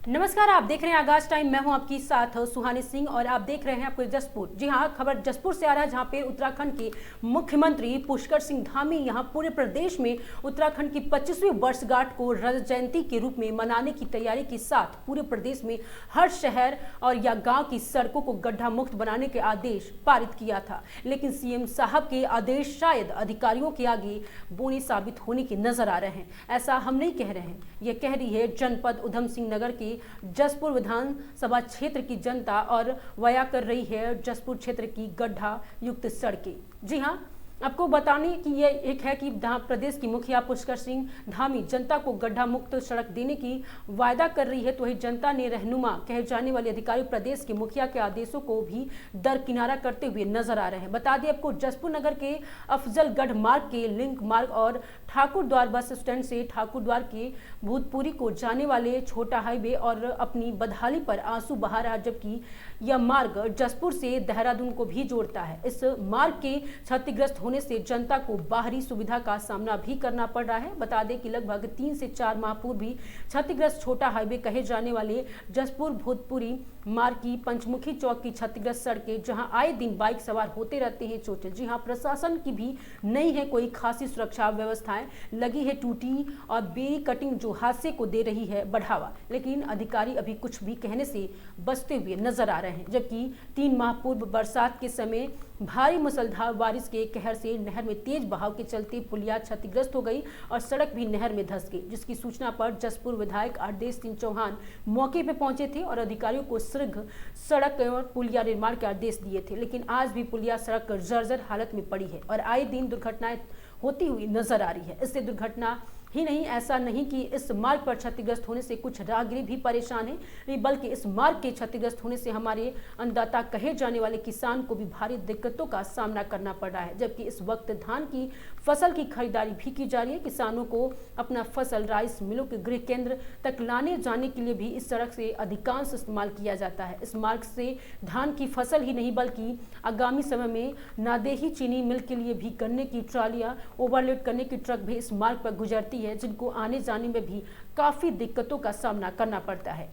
नमस्कार, आप देख रहे हैं आगाज टाइम। मैं हूं आपकी साथ सुहानी सिंह और आप देख रहे हैं आपको जसपुर। जी हां, खबर जसपुर से आ रहा है जहां पे उत्तराखंड के मुख्यमंत्री पुष्कर सिंह धामी यहां पूरे प्रदेश में उत्तराखंड की 25वीं वर्षगांठ को रजत जयंती के रूप में मनाने की तैयारी के साथ पूरे प्रदेश में हर शहर और या गांव की सड़कों को गड्ढा मुक्त बनाने के आदेश पारित किया था। लेकिन सीएम साहब के आदेश शायद अधिकारियों के आगे बोनी साबित होने के नजर आ रहे हैं। ऐसा हम नहीं कह रहे हैं, ये कह रही है जनपद उधम सिंह नगर की जसपुर विधानसभा क्षेत्र की जनता और वाया कर रही है जसपुर क्षेत्र की गड्ढा युक्त सड़कें। जी हां, आपको बताने की ये एक है कि प्रदेश की मुखिया पुष्कर सिंह धामी जनता को गड्ढा मुक्त सड़क देने की वायदा कर रही है, तो वही जनता ने रहनुमा कहे जाने वाले अधिकारी प्रदेश के मुखिया के आदेशों को भी दरकिनारा करते हुए नजर आ रहे हैं। बता दें आपको, जसपुर नगर के अफजलगढ़ मार्ग के लिंक मार्ग और ठाकुर द्वार बस स्टैंड से ठाकुर द्वार के भूतपुरी को जाने वाले छोटा हाईवे और अपनी बदहाली पर आंसू बहा रहा, जबकि यह मार्ग जसपुर से देहरादून को भी जोड़ता है। इस मार्ग के क्षतिग्रस्त होने से जनता को बाहरी सुविधा का सामना भी करना पड़ रहा है। बता दें कि लगभग 3 से 4 माह पूर्व भी क्षतिग्रस्त छोटा हाईवे कहे जाने वाले जसपुर भूतपुरी मार्ग की पंचमुखी चौक की क्षतिग्रस्त सड़कें, जहां आए दिन बाइक सवार होते रहते हैं चोटिल। जी हां, प्रशासन की भी नहीं है कोई खासी सुरक्षा व्यवस्थाएं, लगी है टूटी और बेरी कटिंग जो हादसे को दे रही है बढ़ावा। लेकिन अधिकारी अभी कुछ भी कहने से बचते हुए नजर आ रहे हैं, जबकि 3 माह पूर्व बरसात के समय भारी मूसलाधार बारिश के कहर से नहर में तेज बहाव के चलते पुलिया क्षतिग्रस्त हो गई और सड़क भी नहर में धंस गई, जिसकी सूचना पर जसपुर विधायक आदेश सिंह चौहान मौके पर पहुंचे थे और अधिकारियों को शीघ्र सड़क और पुलिया निर्माण के आदेश दिए थे। लेकिन आज भी पुलिया सड़क जर्जर हालत में पड़ी है और आए दिन दुर्घटनाएं होती हुई नजर आ रही है। इससे दुर्घटना ही नहीं, ऐसा नहीं कि इस मार्ग पर क्षतिग्रस्त होने से कुछ राहगीर भी परेशान हैं, बल्कि इस मार्ग के क्षतिग्रस्त होने से हमारे अन्नदाता कहे जाने वाले किसान को भी भारी दिक्कतों का सामना करना पड़ रहा है। जबकि इस वक्त धान की फसल की खरीदारी भी की जा रही है। किसानों को अपना फसल राइस मिलों के गृह केंद्र तक लाने जाने के लिए भी इस सड़क से अधिकांश इस्तेमाल किया जाता है। इस मार्ग से धान की फसल ही नहीं, बल्कि आगामी समय में नादेही चीनी मिल के लिए भी गन्ने की ट्रालियां ओवरलोड करने की ट्रक भी इस मार्ग पर गुजरती है, जिनको आने जाने में भी काफी दिक्कतों का सामना करना पड़ता है।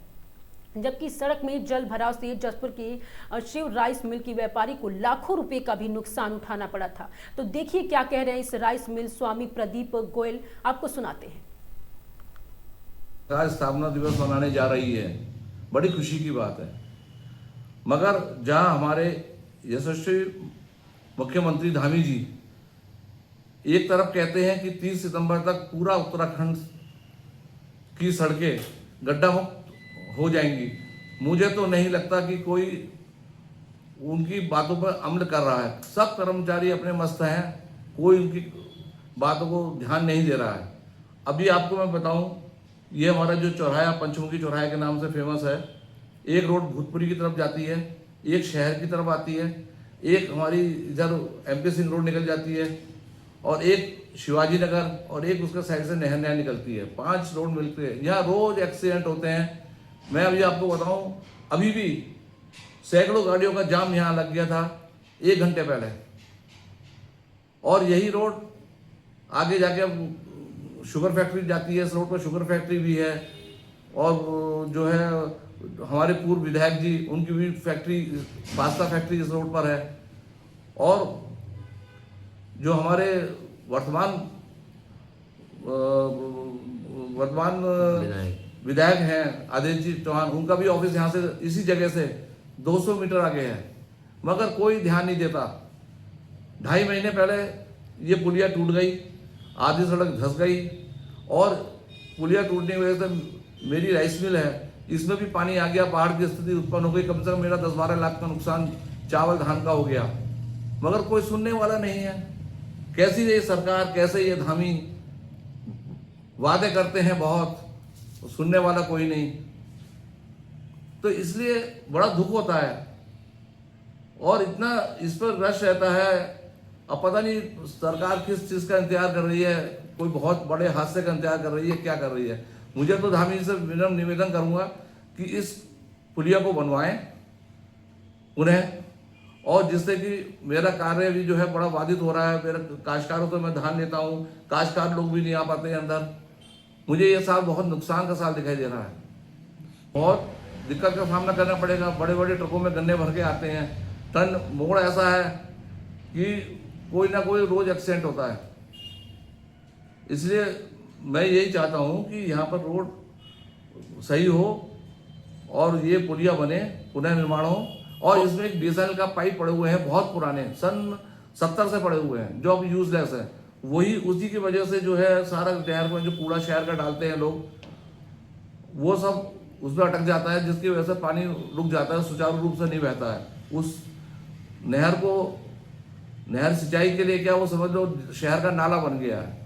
जबकि सड़क में जल भराव से जसपुर के शिव राइस मिल की व्यापारी को लाखों रुपए का भी नुकसान उठाना पड़ा था। तो देखिए क्या कह रहे हैं इस राइस मिल स्वामी प्रदीप गोयल, आपको सुनाते हैं। आज स्थापना दिवस मनाने जा रही है, बड़ी खुशी की बात है। मगर जहां हमारे यशस्वी मुख्यमंत्री धामी जी एक तरफ कहते हैं कि 30 सितंबर तक पूरा उत्तराखंड की सड़कें गड्ढा मुक्त हो जाएंगी, मुझे तो नहीं लगता कि कोई उनकी बातों पर अमल कर रहा है। सब कर्मचारी अपने मस्त हैं, कोई उनकी बातों को ध्यान नहीं दे रहा है। अभी आपको मैं बताऊं, ये हमारा जो चौराहा पंचमुखी चौराहे के नाम से फेमस है, एक रोड भूतपुरी की तरफ जाती है, एक शहर की तरफ आती है, एक हमारी इधर MP सिंह रोड निकल जाती है और एक शिवाजी नगर और एक उसके साइड से नहर नहर निकलती है। 5 रोड मिलते हैं, यहाँ रोज एक्सीडेंट होते हैं। मैं अभी आपको बताऊं, अभी भी सैकड़ों गाड़ियों का जाम यहाँ लग गया था 1 घंटे पहले। और यही रोड आगे जाके अब शुगर फैक्ट्री जाती है, इस रोड पर शुगर फैक्ट्री भी है और जो है हमारे पूर्व विधायक जी, उनकी भी फैक्ट्री, पास्ता फैक्ट्री इस रोड पर है। और जो हमारे वर्तमान विधायक हैं आदेश जी चौहान, उनका भी ऑफिस यहाँ से इसी जगह से 200 मीटर आगे है, मगर कोई ध्यान नहीं देता। 2.5 महीने पहले ये पुलिया टूट गई, आधी सड़क धंस गई और पुलिया टूटने की वजह से मेरी राइस मिल है, इसमें भी पानी आ गया, बाढ़ की स्थिति उत्पन्न हो गई। कम से कम मेरा 10-12 लाख का नुकसान चावल धान का हो गया, मगर कोई सुनने वाला नहीं है। कैसी ये सरकार, कैसे ये धामी वादे करते हैं बहुत, सुनने वाला कोई नहीं। तो इसलिए बड़ा दुख होता है और इतना इस पर रश रहता है। अब पता नहीं सरकार किस चीज़ का इंतजार कर रही है, कोई बहुत बड़े हादसे का इंतजार कर रही है, क्या कर रही है। मुझे तो धामी से विनम्र निवेदन करूंगा कि इस पुलिया को बनवाएं उन्हें, और जिससे कि मेरा कार्य भी जो है बड़ा बाधित हो रहा है। मेरा काश्तकारों को मैं धान लेता हूँ, काश्तकार लोग भी नहीं आ पाते हैं अंदर। मुझे ये साल बहुत नुकसान का साल दिखाई दे रहा है। बहुत दिक्कत का सामना करना पड़ेगा। बड़े बड़े ट्रकों में गन्ने भर के आते हैं, टन मोड़ ऐसा है कि कोई ना कोई रोज एक्सीडेंट होता है। इसलिए मैं यही चाहता हूँ कि यहाँ पर रोड सही हो और ये पुलिया बने, पुनर्निर्माण हो। और इसमें एक BSNL का पाइप पड़े हुए हैं, बहुत पुराने, सन 70 से पड़े हुए हैं, जो अब यूजलेस है। वही उसी की वजह से जो है सारा नहर में जो कूड़ा शहर का डालते हैं लोग, वो सब उसमें अटक जाता है, जिसकी वजह से पानी रुक जाता है, सुचारू रूप से नहीं बहता है। उस नहर को, नहर सिंचाई के लिए क्या, वो समझ लो शहर का नाला बन गया है।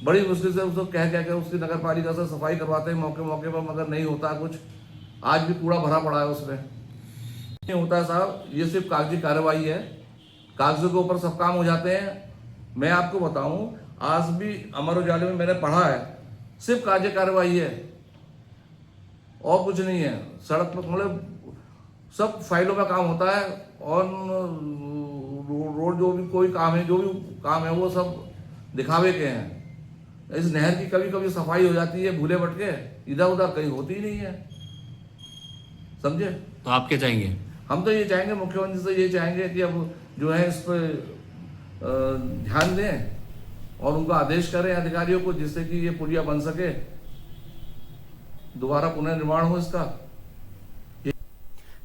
बड़ी मुश्किल से उसको कह के उसकी नगर पालिका से सफाई करवाते हैं मौके मौके पर, मगर नहीं होता कुछ। आज भी कूड़ा भरा पड़ा है उसमें, नहीं होता है साहब। ये सिर्फ कागजी कार्रवाई है, कागजों के ऊपर सब काम हो जाते हैं। मैं आपको बताऊं, आज भी अमर उजाले में मैंने पढ़ा है, सिर्फ कागजी कार्रवाई है और कुछ नहीं है। सड़क पर मतलब सब फाइलों में काम होता है, और रोड जो भी कोई काम है, जो भी काम है, वो सब दिखावे के हैं। इस नहर की कभी कभी सफाई हो जाती है भूले भटके, इधर उधर कहीं होती ही नहीं है, समझे। तो आप क्या चाहेंगे? हम तो ये चाहेंगे, मुख्यमंत्री से ये चाहेंगे कि अब जो है इस पर ध्यान दें और उनको आदेश करें अधिकारियों को, जिससे कि ये पुलिया बन सके, दोबारा पुनर्निर्माण हो इसका।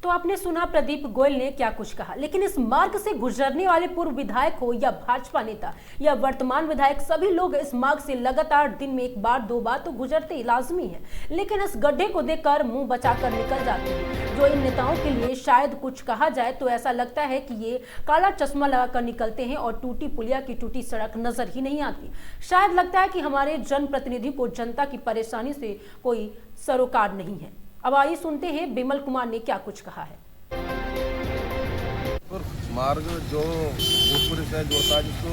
तो आपने सुना प्रदीप गोयल ने क्या कुछ कहा, लेकिन इस मार्ग से गुजरने वाले पूर्व विधायक हो या भाजपा नेता या वर्तमान विधायक, सभी लोग इस मार्ग से लगातार दिन में एक बार दो बार तो गुजरते लाजमी है। लेकिन इस गड्ढे को देखकर मुंह बचाकर निकल जाते हैं। जो इन नेताओं के लिए शायद कुछ कहा जाए तो ऐसा लगता है कि ये काला चश्मा लगाकर निकलते हैं और टूटी पुलिया की टूटी सड़क नजर ही नहीं आती। शायद लगता है कि हमारे जनप्रतिनिधि को जनता की परेशानी से कोई सरोकार नहीं है। अब आइए सुनते हैं बिमल कुमार ने क्या कुछ कहा है। मार्ग जो भोजपुरी से जोड़ता है, जिसको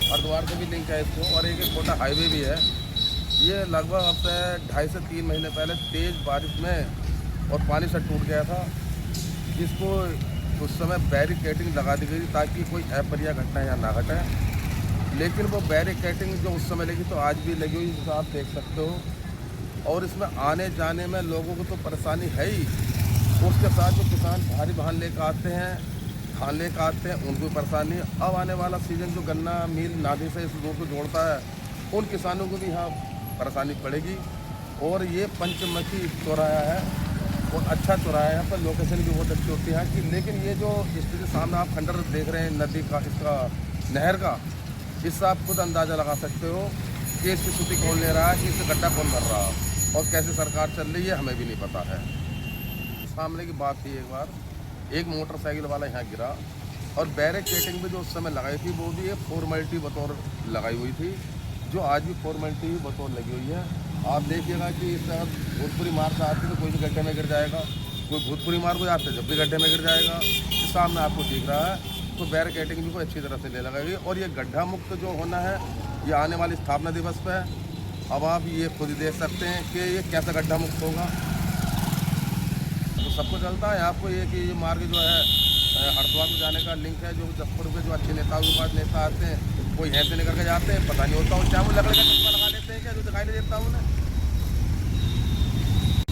हरिद्वार से भी लिंक है इसको, और एक छोटा हाईवे भी है। ये लगभग अब से 2.5 से 3 महीने पहले तेज़ बारिश में और पानी से टूट गया था, जिसको उस समय बैरिकेडिंग लगा दी गई ताकि कोई अप्रिय घटना यहाँ ना घटे। लेकिन वो बैरिकेडिंग जो उस समय लगी तो आज भी लगी हुई, जिसे आप देख सकते हो। और इसमें आने जाने में लोगों को तो परेशानी है ही, उसके साथ जो किसान भारी वाहन लेकर आते हैं, धान लेकर आते हैं, उनको परेशानी। अब आने वाला सीजन जो गन्ना मिल नादी से इस रोड को जोड़ता है, उन किसानों को भी यहाँ परेशानी पड़ेगी। और ये पंचमुखी चौराहा है और अच्छा चौराहा है, यहाँ पर लोकेशन भी बहुत अच्छी होती है कि। लेकिन ये जो स्थिति सामने आप खंडर देख रहे हैं नदी का, इसका नहर का, इससे आप खुद अंदाज़ा लगा सकते हो कि इसकी स्थिति कौन ले रहा है, कि इससे गड्ढा कौन भर रहा है और कैसे सरकार चल रही है, हमें भी नहीं पता है। सामने की बात थी, एक बार एक मोटरसाइकिल वाला यहाँ गिरा और बैरिकेडिंग भी जो उस समय लगाई थी वो भी एक फॉर्मेलिटी बतौर लगाई हुई थी, जो आज भी फॉर्मेलिटी बतौर लगी हुई है। आप देखिएगा कि इस तरह भोजपुरी मार्ग से आते तो कोई भी गड्ढे में गिर जाएगा, कोई भोजपुरी मार्ग को आते जब भी गड्ढे में गिर जाएगा। इस सामने आपको दिख रहा है, तो बैरिकेडिंग भी कोई अच्छी तरह से ले लगाई। और ये गड्ढा मुक्त जो होना है, ये आने वाली स्थापना दिवस पर है। अब आप ये खुद ही देख सकते हैं कि ये कैसा गड्ढा मुक्त होगा। तो सबको चलता है आपको ये कि ये मार्ग जो है हरिद्वार को जाने का लिंक है, जो जसपुर के जो अच्छे नेताओं के पास नेता आते हैं, कोई यहाँ से निकल के जाते हैं, पता नहीं होता। और चाहे वो लकड़ी का चश्मा लगा लेते हैं क्या, जो दिखाई नहीं देता उन्हें।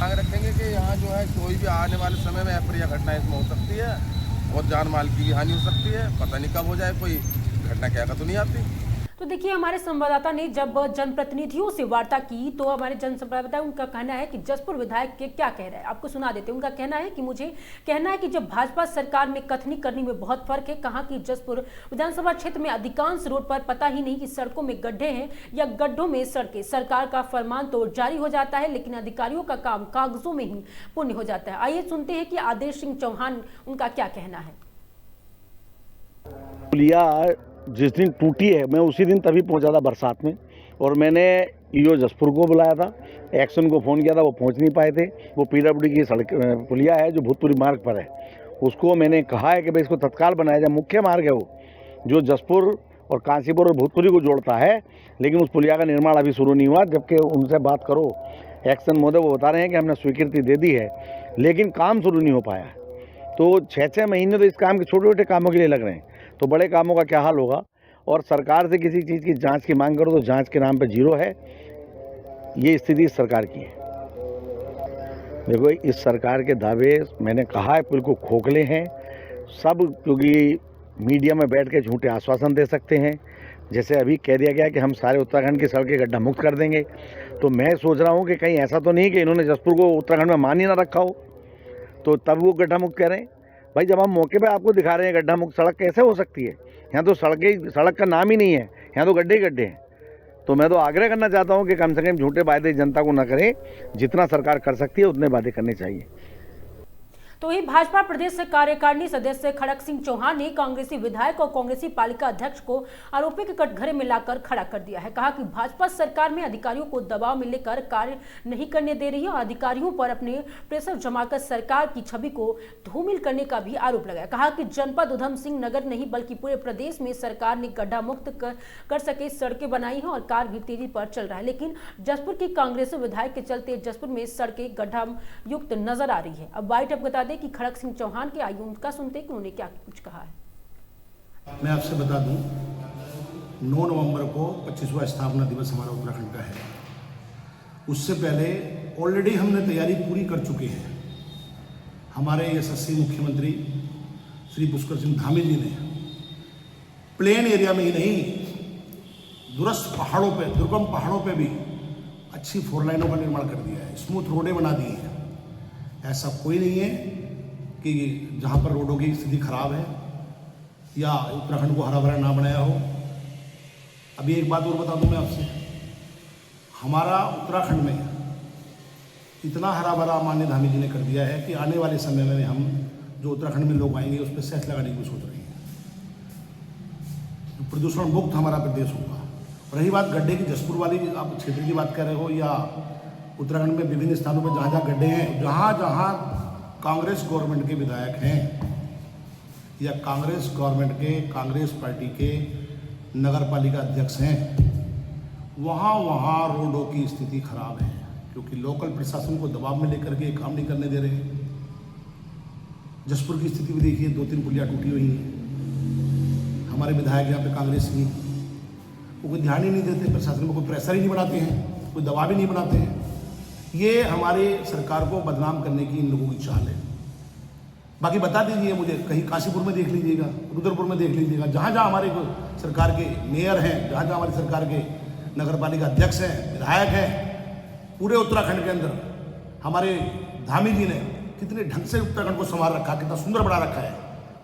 आगे रखेंगे कि यहाँ जो है कोई भी आने वाले समय में अप्रिय घटना इसमें हो सकती है और जान माल की भी हानि हो सकती है। पता नहीं कब हो जाए, कोई घटना क्या का तो नहीं आती। तो देखिए, हमारे संवाददाता ने जब जनप्रतिनिधियों से वार्ता की तो हमारे जन संवाददाता, उनका कहना है कि जसपुर विधायक के क्या कह रहे हैं आपको सुना देते हैं। उनका कहना है कि मुझे कहना है कि जब भाजपा सरकार में कथनी करने में बहुत फर्क है। कहा कि जसपुर विधानसभा क्षेत्र में अधिकांश रोड पर पता ही नहीं कि सड़कों में गड्ढे हैं या गड्ढों में सड़कें। सरकार का फरमान तो जारी हो जाता है, लेकिन अधिकारियों का काम कागजों में ही पूर्ण हो जाता है। आइए सुनते हैं कि आदेश सिंह चौहान उनका क्या कहना है। जिस दिन टूटी है, मैं उसी दिन तभी पहुंचा था बरसात में, और मैंने ईओ जसपुर को बुलाया था, एक्शन को फ़ोन किया था, वो पहुंच नहीं पाए थे। वो PWD की सड़क पुलिया है जो भूतपुरी मार्ग पर है, उसको मैंने कहा है कि भाई इसको तत्काल बनाया जाए। मुख्य मार्ग है वो, जो जसपुर और काशीपुर और भूतपुरी को जोड़ता है, लेकिन उस पुलिया का निर्माण अभी शुरू नहीं हुआ। जबकि उनसे बात करो, एक्शन मोदी वो बता रहे हैं कि हमने स्वीकृति दे दी है, लेकिन काम शुरू नहीं हो पाया। तो 6-6 महीने तो इस काम के छोटे छोटे कामों के लिए लग रहे हैं, तो बड़े कामों का क्या हाल होगा। और सरकार से किसी चीज़ की जांच की मांग करो तो जांच के नाम पे जीरो है। ये स्थिति सरकार की है। देखो, इस सरकार के दावे मैंने कहा है बिल्कुल खोखले हैं सब, क्योंकि मीडिया में बैठ के झूठे आश्वासन दे सकते हैं। जैसे अभी कह दिया गया कि हम सारे उत्तराखंड की सड़कें गड्ढा मुक्त कर देंगे, तो मैं सोच रहा हूँ कि कहीं ऐसा तो नहीं कि इन्होंने जसपुर को उत्तराखंड में मान ही ना रखा हो, तो तब वो गड्ढा मुक्त कह रहे हैं। भाई, जब हम मौके पे आपको दिखा रहे हैं गड्ढा मुक्त सड़क कैसे हो सकती है? यहाँ तो सड़क का नाम ही नहीं है, यहाँ तो गड्ढे ही गड्ढे हैं। तो मैं तो आग्रह करना चाहता हूँ कि कम से कम झूठे वायदे जनता को न करें, जितना सरकार कर सकती है उतने वादे करने चाहिए। तो वही भाजपा प्रदेश कार्यकारिणी सदस्य खड़क सिंह चौहान ने कांग्रेसी विधायक और कांग्रेसी पालिका अध्यक्ष को आरोपी के कटघरे में लाकर खड़ा कर दिया है। कहा कि भाजपा सरकार में अधिकारियों को दबाव में लेकर कार्य नहीं करने दे रही है और अधिकारियों पर अपने प्रेशर जमाकर सरकार की छवि को धूमिल करने का भी आरोप लगाया। कहा कि जनपद उधम सिंह नगर नहीं बल्कि पूरे प्रदेश में सरकार ने गड्ढा मुक्त कर सके सड़कें बनाई हैं और कार्य भी तेजी पर चल रहा है, लेकिन जसपुर की कांग्रेसी विधायक के चलते जसपुर में सड़कें गड्ढा युक्त नजर आ रही है। अब वाइट अब बता कि खड़क सिंह चौहान के आयु उनका सुनते कि उन्होंने क्या कुछ कहा है। मैं आपसे बता दूं, 9 नवंबर को 25वां स्थापना दिवस हमारा उत्तराखंड का है। उससे पहले ऑलरेडी हमने तैयारी पूरी कर चुके हैं। हमारे यशस्वी मुख्यमंत्री श्री पुष्कर सिंह धामी जी ने प्लेन एरिया में ही नहीं, दूरस्थ पहाड़ों पे, दुर्गम पहाड़ों पे भी अच्छी 4 लाइनों का निर्माण कर दिया है, स्मूथ रोडें बना दी हैं। ऐसा कोई नहीं है कि जहाँ पर रोडों की स्थिति खराब है या उत्तराखंड को हरा भरा ना बनाया हो। अभी एक बात और बता दूं मैं आपसे, हमारा उत्तराखंड में इतना हरा भरा माननीय धामी जी ने कर दिया है कि आने वाले समय में हम जो उत्तराखंड में लोग आएंगे उस पर सेस लगाने की सोच रहे हैं। तो प्रदूषण मुक्त हमारा प्रदेश होगा। रही बात गड्ढे की, जसपुर वाली आप क्षेत्र की बात कर रहे हो या उत्तराखंड में विभिन्न स्थानों पर जहाँ जहाँ गड्ढे हैं, जहाँ जहाँ कांग्रेस गवर्नमेंट के विधायक हैं या कांग्रेस गवर्नमेंट के, कांग्रेस पार्टी के नगर पालिका अध्यक्ष हैं, वहाँ वहाँ रोडों की स्थिति खराब है, क्योंकि लोकल प्रशासन को दबाव में लेकर के काम नहीं करने दे रहे हैं। जसपुर की स्थिति भी देखिए, 2-3 पुलियाँ टूटी हुई हैं। हमारे विधायक यहाँ पे कांग्रेस की, वो कोई ध्यान ही नहीं देते, प्रशासन में कोई प्रेशर ही नहीं बनाते हैं, कोई दबाव ही नहीं बनाते हैं। ये हमारे सरकार को बदनाम करने की इन लोगों की चाल है। बाकी बता दीजिए मुझे, कहीं काशीपुर में देख लीजिएगा, रुद्रपुर में देख लीजिएगा, जहाँ जहाँ हमारे सरकार के मेयर हैं, जहाँ जहाँ हमारी सरकार के नगर पालिका अध्यक्ष हैं, विधायक हैं, पूरे उत्तराखंड के अंदर हमारे धामी जी ने कितने ढंग से उत्तराखंड को संभाल रखा, कितना सुंदर बना रखा है।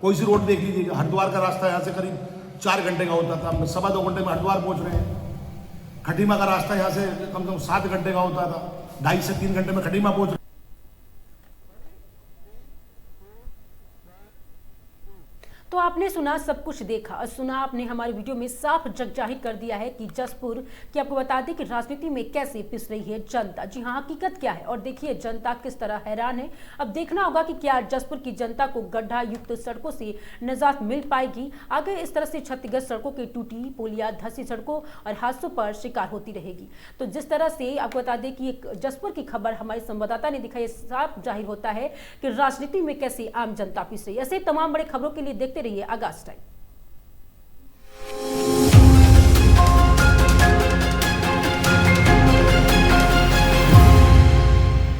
कोई सी रोड देख लीजिएगा, हरिद्वार का रास्ता यहाँ से करीब 4 घंटे का होता था, हम 2.25 घंटे में हरिद्वार पहुँच रहे हैं। खटीमा का रास्ता यहाँ से कम से कम 7 घंटे का होता था, 2.5 से 3 घंटे में खटीमा पहुंच। तो आपने सुना, सब कुछ देखा और सुना आपने, हमारे वीडियो में साफ जग जाहिर कर दिया है कि जसपुर की आपको बता दें कि राजनीति में कैसे पिस रही है जनता। जी हाँ, हकीकत क्या है और देखिए जनता किस तरह हैरान है। अब देखना होगा कि क्या जसपुर की जनता को गड्ढा युक्त सड़कों से निजात मिल पाएगी। आगे इस तरह से छत्तीसगढ़ सड़कों की टूटी पुलिया, धंसी सड़कों और हादसों पर शिकार होती रहेगी। तो जिस तरह से आपको बता दें कि एक जसपुर की खबर हमारे संवाददाता ने दिखाई, साफ जाहिर होता है कि राजनीति में कैसे आम जनता पिस रही है। ऐसे तमाम बड़ी खबरों के लिए देखते रहिए आगाज टाइम।